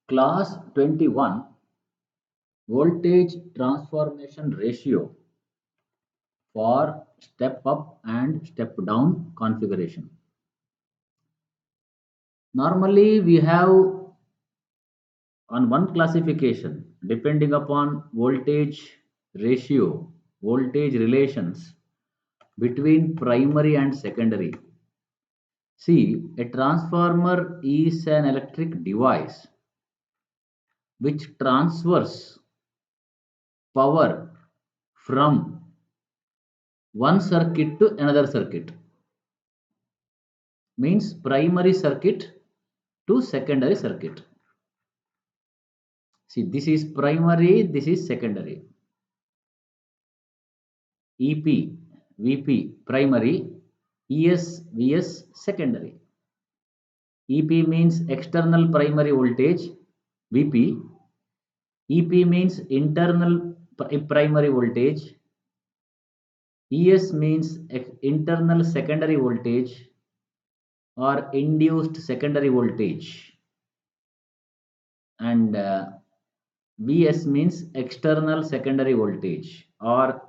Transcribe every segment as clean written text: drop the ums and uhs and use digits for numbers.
Class 21 voltage transformation ratio for step up and step down configuration. Normally we have on one classification depending upon voltage ratio, voltage relations between primary and secondary. See, a transformer is an electric device which transfers power from one circuit to another circuit, means primary circuit to secondary circuit. See, this is primary, this is secondary. EP, VP primary, ES, VS secondary. EP means external primary voltage, VP. EP means internal primary voltage. ES means internal secondary voltage or induced secondary voltage. And Vs means external secondary voltage or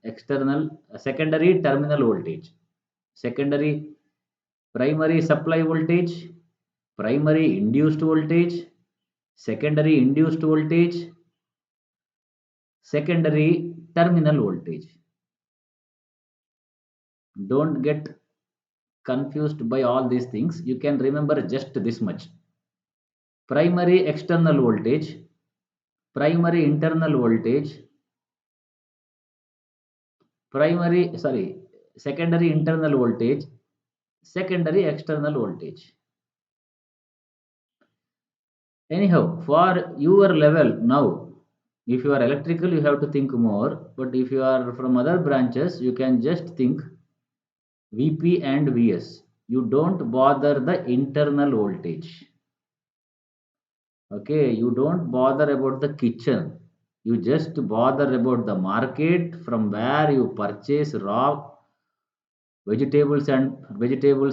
external secondary terminal voltage. Secondary primary supply voltage, primary induced voltage, secondary induced voltage, secondary terminal voltage. Don't get confused by all these things. You can remember just this much: primary external voltage, primary internal voltage, secondary internal voltage, secondary external voltage. Anyhow, for your level now, if you are electrical, you have to think more, but if you are from other branches, you can just think VP and VS. You don't bother the internal voltage. Okay, you don't bother about the kitchen. You just bother about the market from where you purchase raw vegetables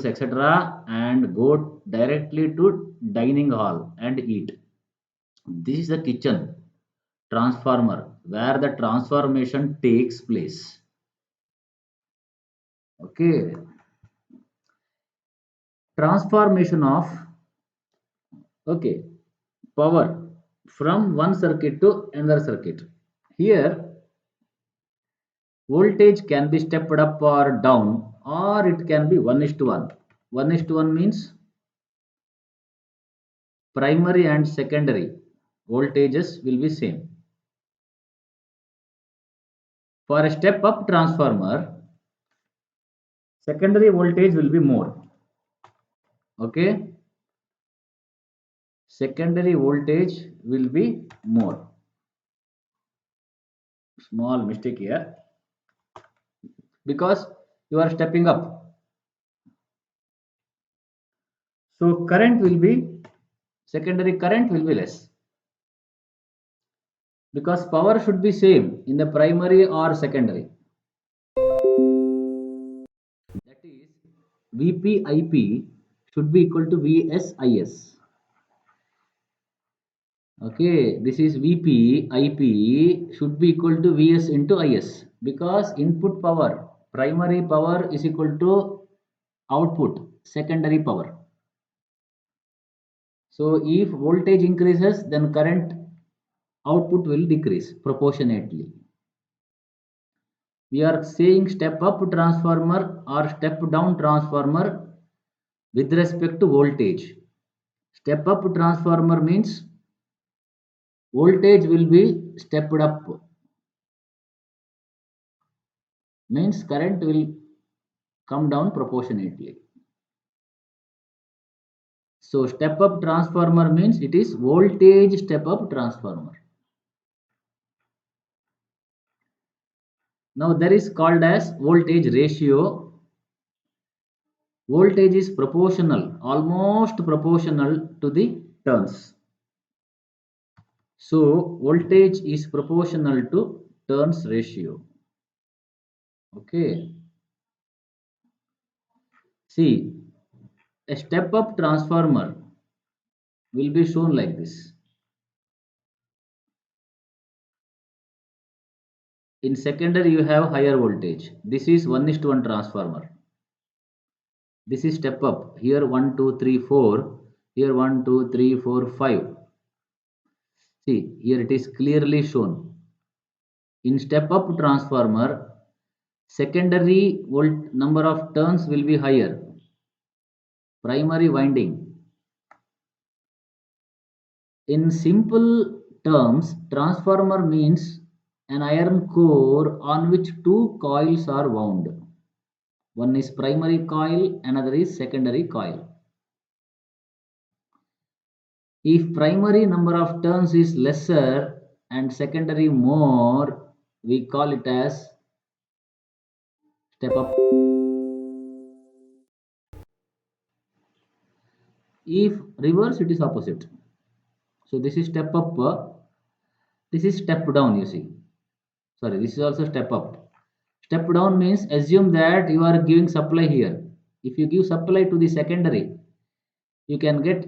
etc., and go directly to dining hall and eat. This is the kitchen transformer where the transformation takes place. Okay, transformation of, okay, power from one circuit to another circuit. Here voltage can be stepped up or down, or it can be 1 is to 1. 1 is to 1 means primary and secondary voltages will be same. For a step up transformer, secondary voltage will be more. Okay, secondary voltage will be more. Small mistake here, because you are stepping up. So current will be, secondary current will be less, because power should be same in the primary or secondary. That is, Vp Ip should be equal to Vs Is. Okay, this is Vp Ip should be equal to Vs into Is, because input power, primary power is equal to output, secondary power. So if voltage increases, then current output will decrease proportionately. We are saying step up transformer or step down transformer with respect to voltage. Step up transformer means voltage will be stepped up, means current will come down proportionately. So step up transformer means it is voltage step up transformer. Now there is called as voltage ratio. Voltage is proportional, almost proportional to the turns. So voltage is proportional to turns ratio. Okay. See, a step up transformer will be shown like this. In secondary, you have higher voltage. This is 1:1 transformer. This is step up. Here 1, 2, 3, 4. Here 1, 2, 3, 4, 5. See, here it is clearly shown. In step up transformer, secondary volt number of turns will be higher. Primary winding. In simple terms, transformer means an iron core on which two coils are wound. One is primary coil, another is secondary coil. If primary number of turns is lesser and secondary more, we call it as step up. If reverse, it is opposite. So this is step up, this is step down, you see. Sorry, this is also step up. Step down means assume that you are giving supply here. If you give supply to the secondary, you can get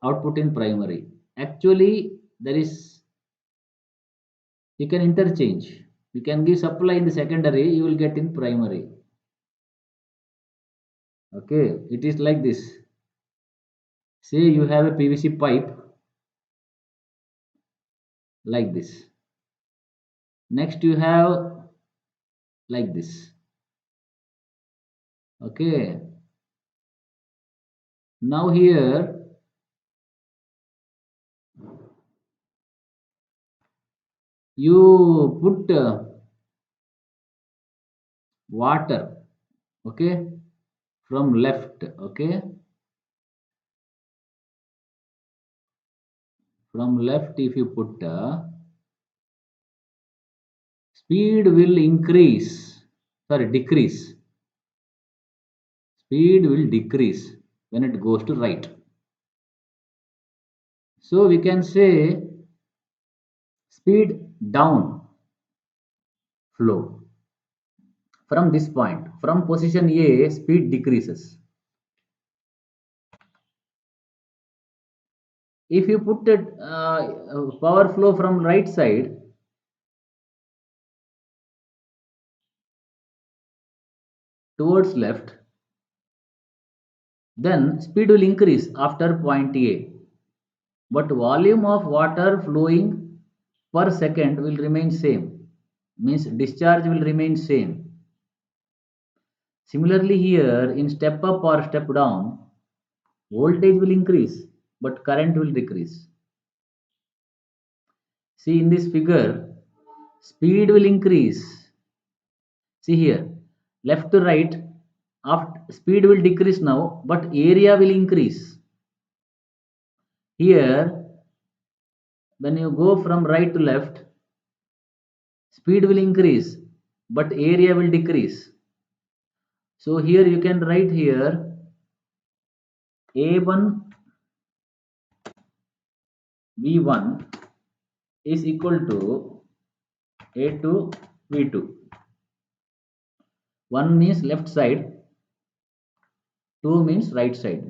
output in primary. Actually, there is, you can interchange. You can give supply in the secondary, you will get in primary. Okay, it is like this. Say you have a PVC pipe like this. Next you have like this. Okay. Now here you put water. Okay, from left. Okay, from left if you put speed will increase. Sorry, decrease. Speed will decrease when it goes to right. So we can say speed down flow. From this point, from position A, speed decreases. If you put it power flow from right side, towards left, then speed will increase after point A, but volume of water flowing per second will remain same, means discharge will remain same. Similarly here in step up or step down, voltage will increase but current will decrease. See in this figure, speed will increase. See here, left to right, after speed will decrease now, but area will increase. Here, when you go from right to left, speed will increase, but area will decrease. So here you can write here A1 V1 is equal to A2 V2. 1 means left side, 2 means right side.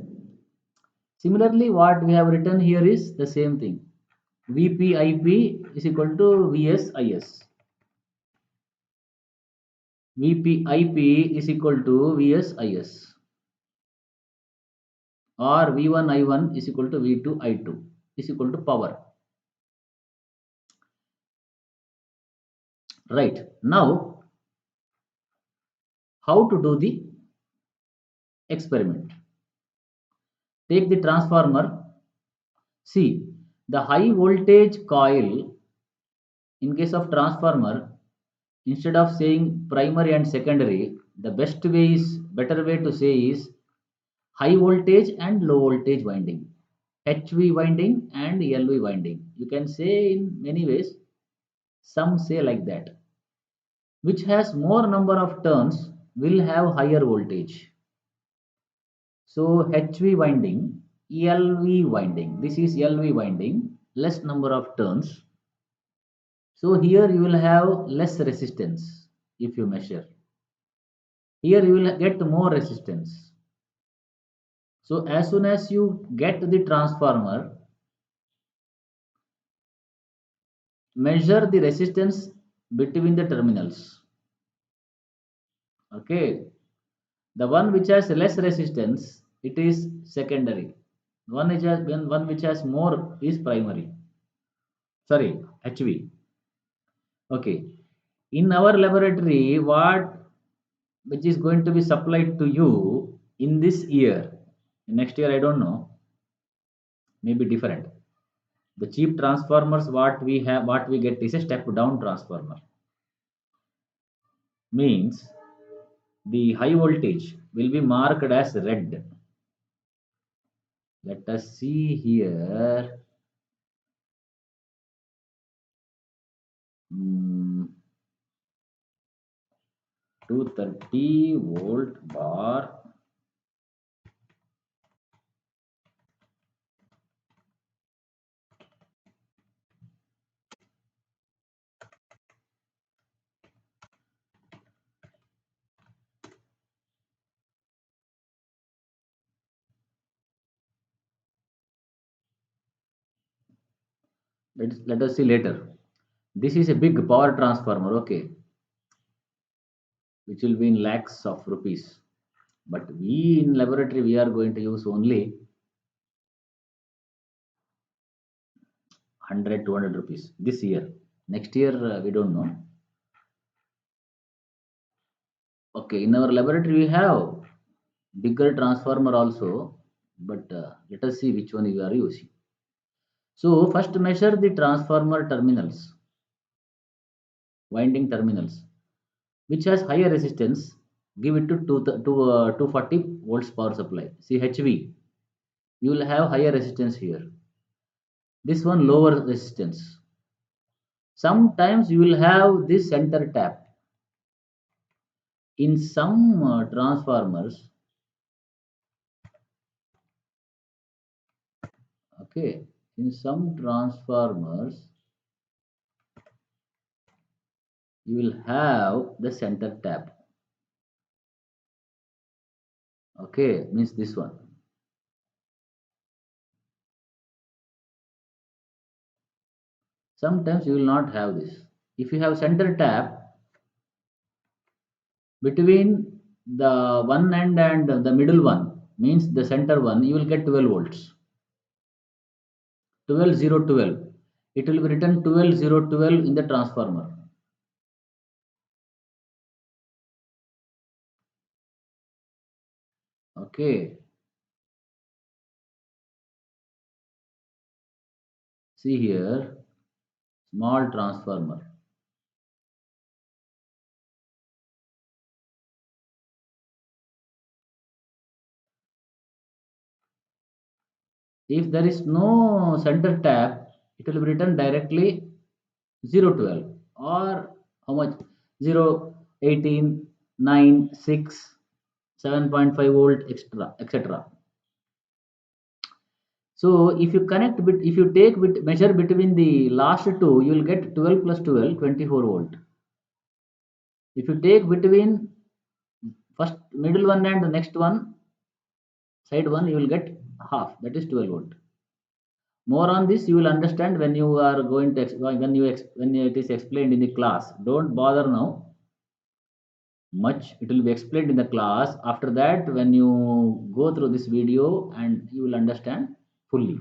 Similarly, what we have written here is the same thing. Vp Ip is equal to Vs Is. Vp Ip is equal to Vs Is. Or V1 I1 is equal to V2 I2 is equal to power. Right. Now, how to do the experiment? Take the transformer. See, the high voltage coil, in case of transformer, instead of saying primary and secondary, the better way to say is high voltage and low voltage winding, HV winding and LV winding. You can say in many ways, some say like that. Which has more number of turns will have higher voltage. So HV winding, LV winding. This is LV winding, less number of turns. So here you will have less resistance if you measure. Here you will get more resistance. So as soon as you get the transformer, measure the resistance between the terminals. Okay, the one which has less resistance, it is secondary. One which has more is primary. Sorry, HV. Okay. In our laboratory, what which is going to be supplied to you in this year, next year I don't know, maybe different. The cheap transformers what we get is a step down transformer. Means the high voltage will be marked as red. Let us see here. Hmm, 230-volt bar. Let us see later. This is a big power transformer, okay, which will be in lakhs of rupees. But we in laboratory we are going to use only 100 200 rupees this year. Next year we don't know. Okay, in our laboratory we have bigger transformer also, but let us see which one you are using. So first measure the transformer terminals, winding terminals, which has higher resistance. Give it to 240 volts power supply. See HV, you will have higher resistance here. This one lower resistance. Sometimes you will have this center tap. In some transformers, okay, in some transformers you will have the center tap. Okay, means this one. Sometimes you will not have this. If you have center tap between the one end and the middle one, means the center one, you will get 12 volts. 12 0 12. It will be written 12 0 12 in the transformer. Okay, see here, small transformer. If there is no center tap, it will be written directly 012 or how much 0 18 9 6 7.5 volt extra etc. So if you connect bit if you take bit measure between the last two, you will get 12 plus 12 24 volt. If you take between first middle one and the next one side one, you will get half, that is 12 volt. More on this you will understand when you are going to when it is explained in the class. Don't bother now much, it will be explained in the class. After that, when you go through this video and you will understand fully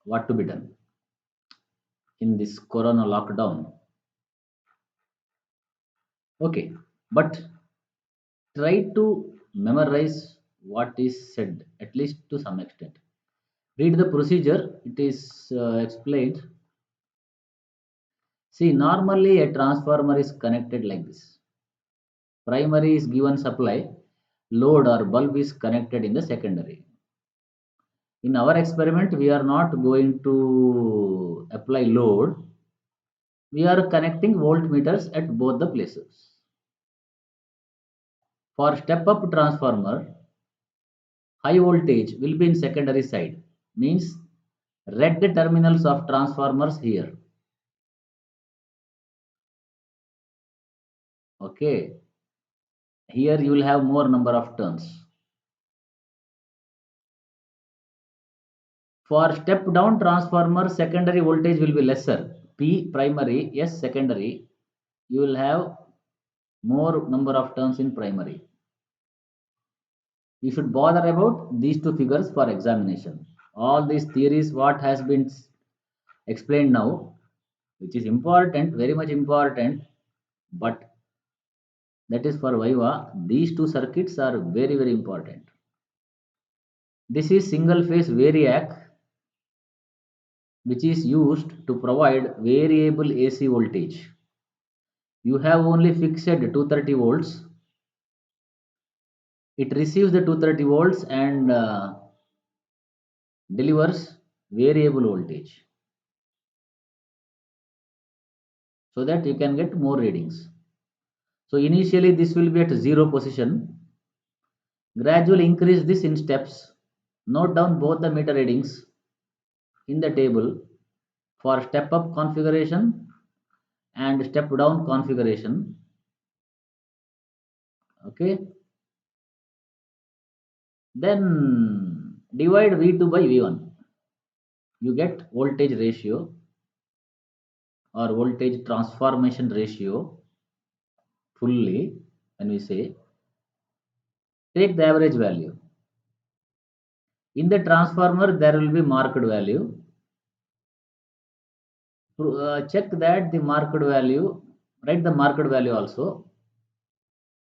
what to be done in this corona lockdown. Okay, but try to memorize what is said at least to some extent. Read the procedure, it is explained. See, normally a transformer is connected like this. Primary is given supply, load or bulb is connected in the secondary. In our experiment, we are not going to apply load. We are connecting voltmeters at both the places. For step up transformer, high voltage will be in secondary side, means red terminals of transformers here. Okay, here you will have more number of turns. For step down transformer, secondary voltage will be lesser. P primary, S secondary. You will have more number of turns in primary. You should bother about these two figures for examination. All these theories, what has been explained now, which is important, very much important, but that is for Viva. These two circuits are very, very important. This is single phase variac, which is used to provide variable AC voltage. You have only fixed 230 volts. It receives the 230 volts and delivers variable voltage so that you can get more readings. So initially this will be at zero position. Gradually increase this in steps. Note down both the meter readings in the table for step up configuration and step down configuration. Okay. Then divide V2 by V1. You get voltage ratio or voltage transformation ratio fully. When we say take the average value in the transformer, there will be marked value. Check that the marked value, write the marked value also,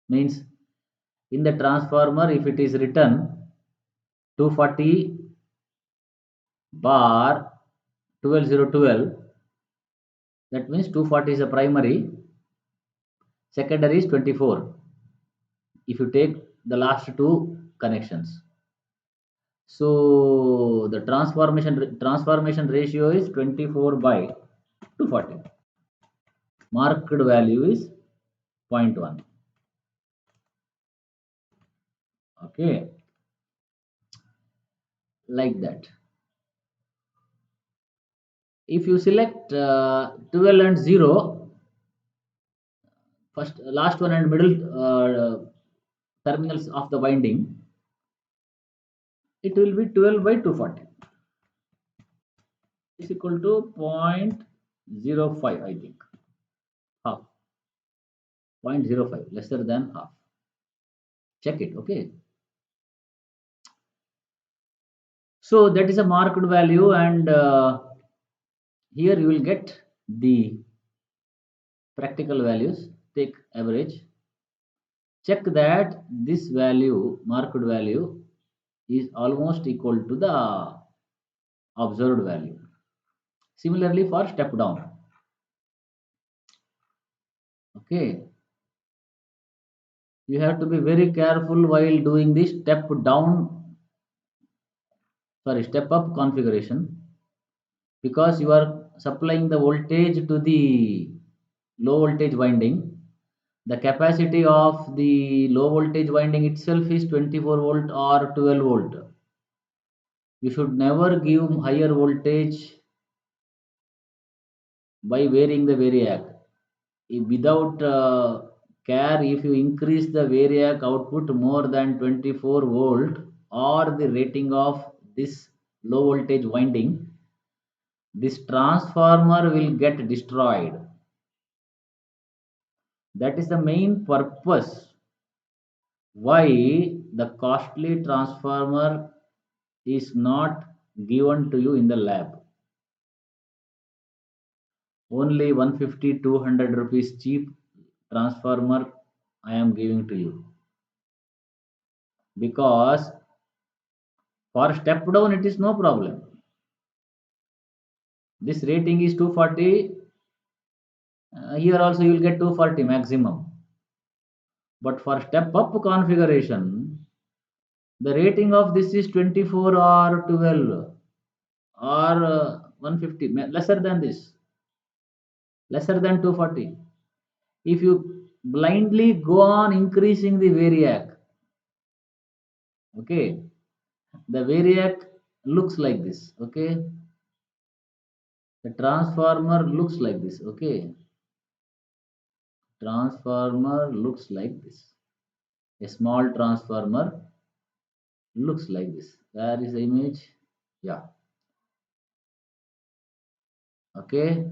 means in the transformer if it is written 240 bar 12012, that means 240 is a primary, secondary is 24 if you take the last two connections. So the transformation ratio is 24 by 240. Marked value is 0.1. Okay, like that. If you select 12 and 0, first last one and middle terminals of the winding, it will be 12 by 240 is equal to 0.05, I think, half, 0.05, lesser than half. Check it. Okay, so that is a marked value, and here you will get the practical values. Take average, check that this value, marked value, is almost equal to the observed value. Similarly for step down. Okay, you have to be very careful while doing this step up configuration, because you are supplying the voltage to the low voltage winding. The capacity of the low voltage winding itself is 24 volt or 12 volt. You should never give higher voltage by varying the variac. Without care, if you increase the variac output more than 24 volt or the rating of this low voltage winding, this transformer will get destroyed. That is the main purpose why the costly transformer is not given to you in the lab. Only 150 200 rupees cheap transformer I am giving to you, because for step down it is no problem. This rating is 240. Here also you will get 240 maximum. But for step up configuration, the rating of this is 24 or 12 or 150, lesser than this, lesser than 240. If you blindly go on increasing the variac, okay, the variac looks like this. Okay, the transformer looks like this. Okay, transformer looks like this. A small transformer looks like this. Where is the image? Yeah. Okay,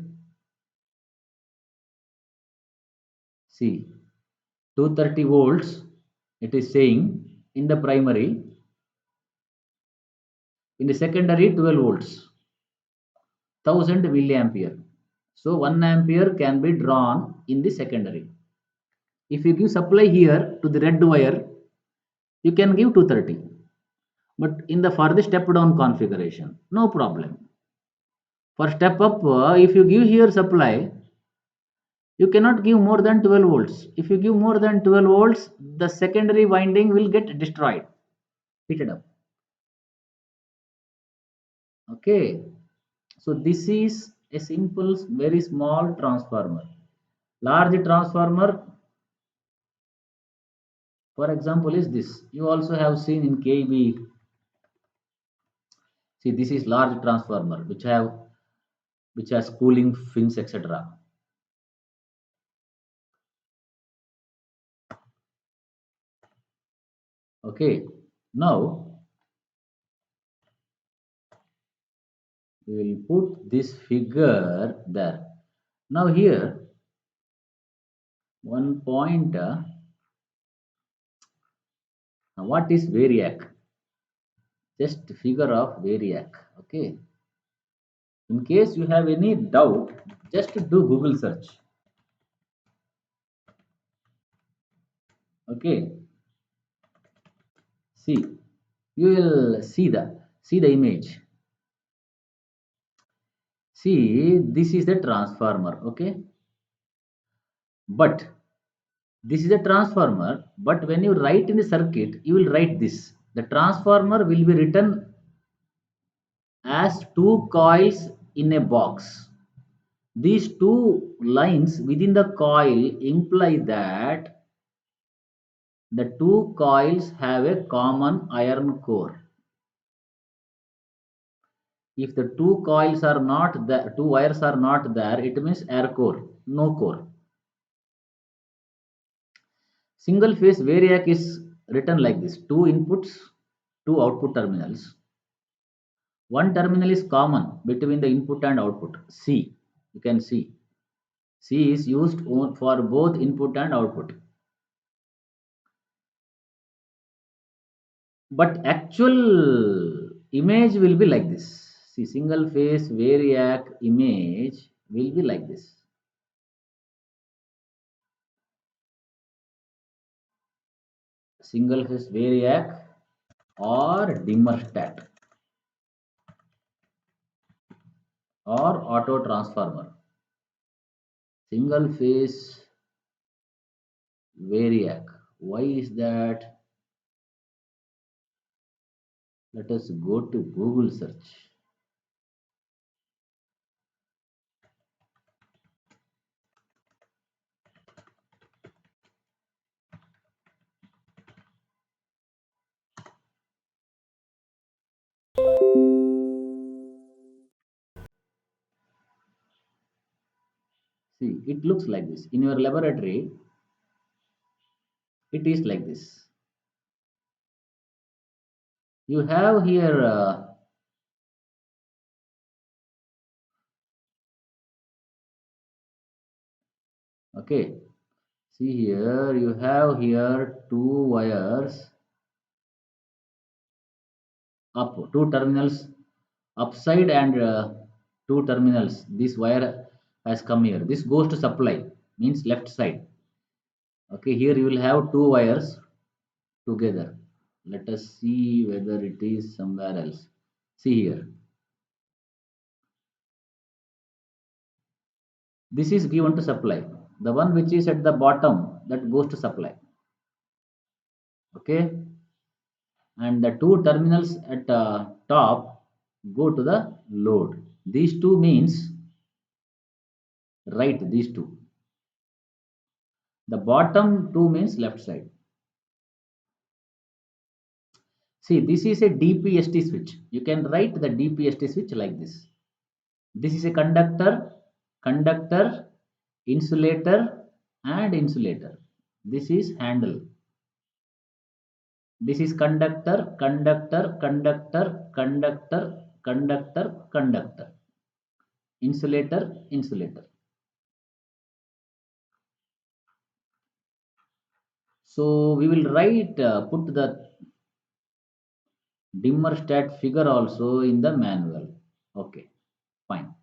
see, 230 volts it is saying in the primary, in the secondary 12 volts, 1000 milliampere. So 1 ampere can be drawn in the secondary. If you give supply here to the red wire, you can give 230. But in the further step down configuration, no problem. For step up, if you give here supply, you cannot give more than 12 volts. If you give more than 12 volts, the secondary winding will get destroyed, heated up. Okay, so this is a simple, very small transformer. Large transformer, for example, is this. You also have seen in KB. See, this is large transformer which has cooling fins, etc. Okay, now we will put this figure there. Now here one point. What is variac? Just figure of variac. Okay. In case you have any doubt, just do Google search. Okay. See, you will see the image. See, this is the transformer. Okay. But this is a transformer. But when you write in the circuit, you will write this. The transformer will be written as two coils in a box. These two lines within the coil imply that the two coils have a common iron core. If the two coils are not there, two wires are not there, it means air core, no core. Single phase variac is written like this: two inputs, two output terminals. One terminal is common between the input and output. C, you can see. C is used for both input and output. But actual image will be like this. See, single phase variac image will be like this. Single phase variac or dimmer stat or auto transformer. Single phase variac. Why is that? Let us go to Google search. See, it looks like this. In your laboratory, it is like this. You have here, okay, see here, you have here two wires up, two terminals upside and two terminals. This wire has come here. This goes to supply, means left side. Okay, here you will have two wires together. Let us see whether it is somewhere else. See here. This is given to supply. The one which is at the bottom, that goes to supply. Okay, and the two terminals at top go to the load. These two means right, these two. The bottom two means left side. See, this is a DPST switch. You can write the DPST switch like this. This is a conductor, insulator, and insulator. This is handle. This is conductor. insulator, insulator. So we will write, put the dimmer stat figure also in the manual. Okay, fine.